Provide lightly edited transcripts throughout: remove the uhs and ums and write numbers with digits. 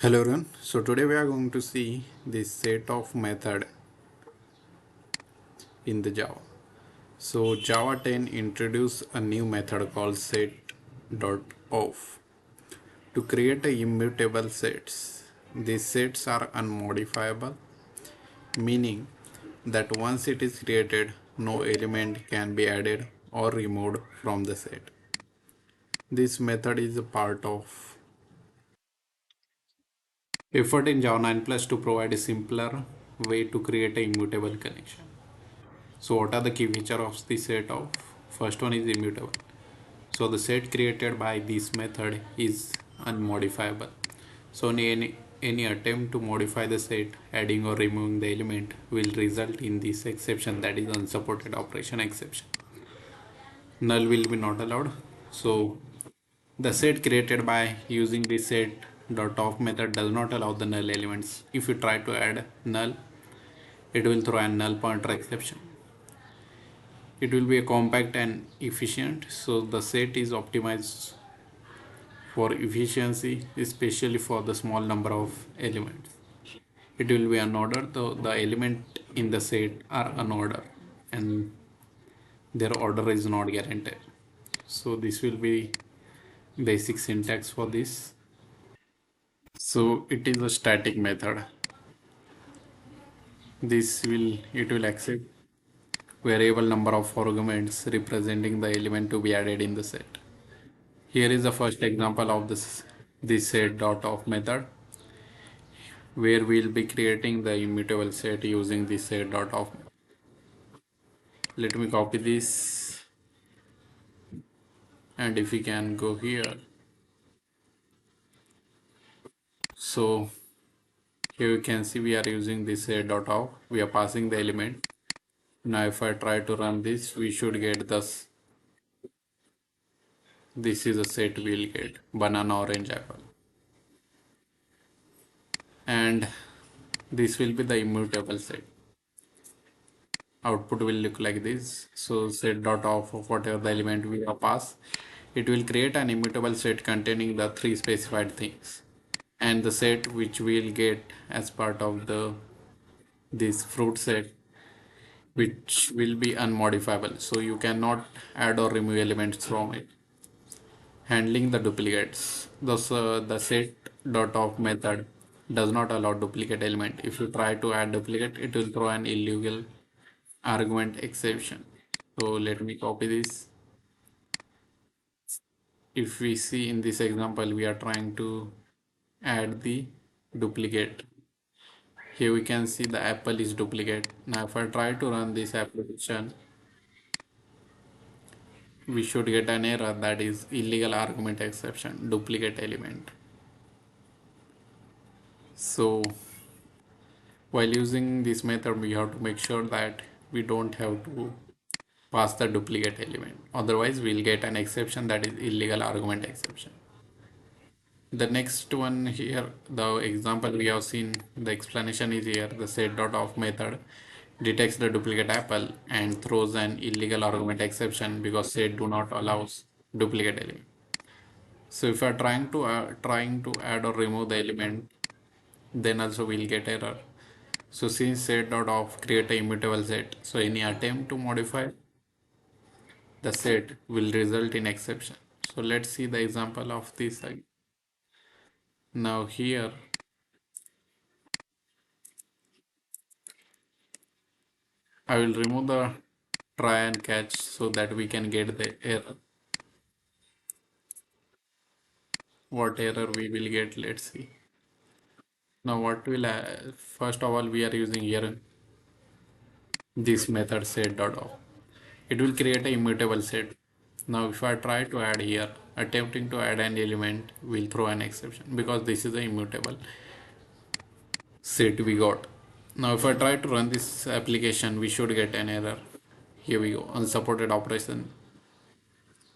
Hello everyone. So today we are going to see this set of method in the Java. So Java 10 introduced a new method called set.of to create a immutable sets. These sets are unmodifiable, meaning that once it is created, no element can be added or removed from the set. This method is a part of effort in Java 9 Plus to provide a simpler way to create a immutable connection. So what are the key features of the set of? First one is immutable. So the set created by this method is unmodifiable. So any attempt to modify the set, adding or removing the element will result in this exception, that is unsupported operation exception. Null will be not allowed. So the set created by using the set.of method does not allow the null elements. If you try to add null, it will throw a null pointer exception. It will be a compact and efficient, so the set is optimized for efficiency, especially for the small number of elements. It will be unordered, though the element in the set are unordered and their order is not guaranteed. So this will be basic syntax for this. So it is a static method. It will accept variable number of arguments representing the element to be added in the set. Here is the first example of this set.of method, where we'll be creating the immutable set using this set.of. Let me copy this, and if we can go here, so here you can see we are using this set.of. We are passing the element. Now if I try to run this, we should get this. This is a set we'll get: banana, orange, apple, and this will be the immutable set. Output will look like this. So set dot of whatever the element we have passed, it will create an immutable set containing the three specified things, and the set which we'll get as part of the this fruit set, which will be unmodifiable, so you cannot add or remove elements from it. Handling the duplicates, thus the set dot of method does not allow duplicate element. If you try to add duplicate, it will throw an illegal argument exception. So let me copy this. If we see in this example, we are trying to add the duplicate. Here we can see the apple is duplicate. Now if I try to run this application, we should get an error, that is illegal argument exception, duplicate element. So while using this method, we have to make sure that we don't have to pass the duplicate element. Otherwise, we'll get an exception, that is illegal argument exception. The next one here, the example we have seen, the explanation is here. The set.of method detects the duplicate apple and throws an illegal argument exception because set do not allows duplicate element. So if you are trying to add or remove the element, then also we'll get error. So since set.of create a immutable set, so any attempt to modify the set will result in exception. So let's see the example of this again. Now here I will remove the try and catch so that we can get the error. What error we will get, let's see. Now what will first of all we are using here this method set.of. It will create a immutable set. Now if I try to add here, attempting to add an element will throw an exception because this is the immutable set we got. Now if I try to run this application, we should get an error. Here we go, unsupported operation,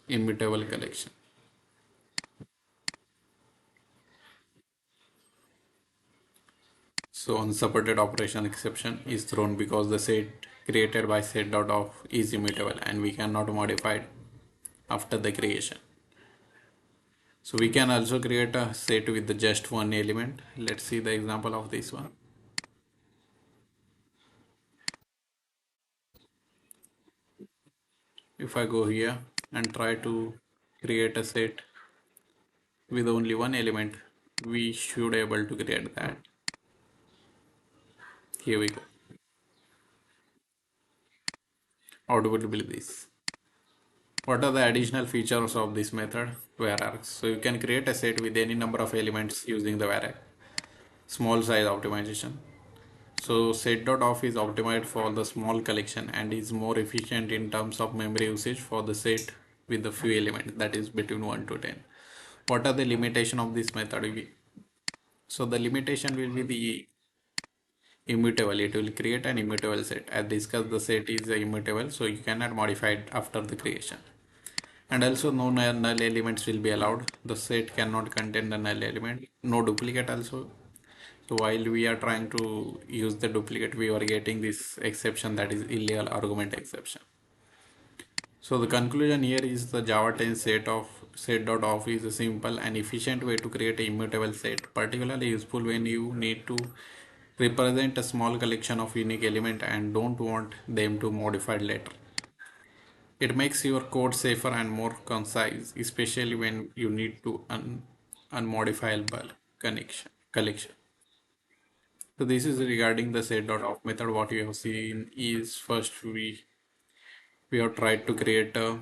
immutable collection. So unsupported operation exception is thrown because the set created by set.of is immutable and we cannot modify it after the creation. So we can also create a set with just one element. Let's see the example of this one. If I go here and try to create a set with only one element, we should able to create that. Here we go. Output will be this. What are the additional features of this method? Varargs. So you can create a set with any number of elements using the vararg. Small size optimization. So set.of is optimized for the small collection and is more efficient in terms of memory usage for the set with the few elements, that is between 1 to 10. What are the limitation of this method? So the limitation will be the immutable. It will create an immutable set. As discussed, the set is immutable, so you cannot modify it after the creation. And also no null elements will be allowed. The set cannot contain the null element. No duplicate also. So while we are trying to use the duplicate, we are getting this exception, that is illegal argument exception. So the conclusion here is the Java 10 set.of is a simple and efficient way to create a immutable set, particularly useful when you need to represent a small collection of unique element and don't want them to modified later. It makes your code safer and more concise, especially when you need to unmodifiable collection. So this is regarding the set.of method. What you have seen is first we have tried to create a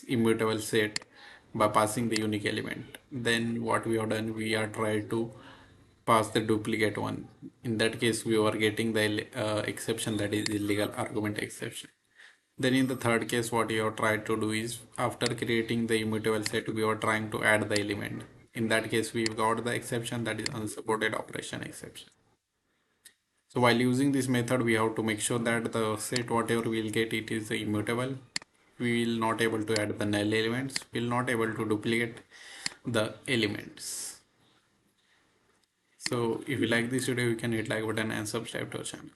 immutable set by passing the unique element. Then what we have done, we are trying to pass the duplicate one. In that case, we are getting the exception, that is illegal argument exception. Then in the third case, what you have tried to do is after creating the immutable set, we are trying to add the element. In that case, we got the exception, that is unsupported operation exception. So while using this method, we have to make sure that the set whatever we'll get, it is immutable. We will not able to add the null elements. We will not able to duplicate the elements. So if you like this video, you can hit like button and subscribe to our channel.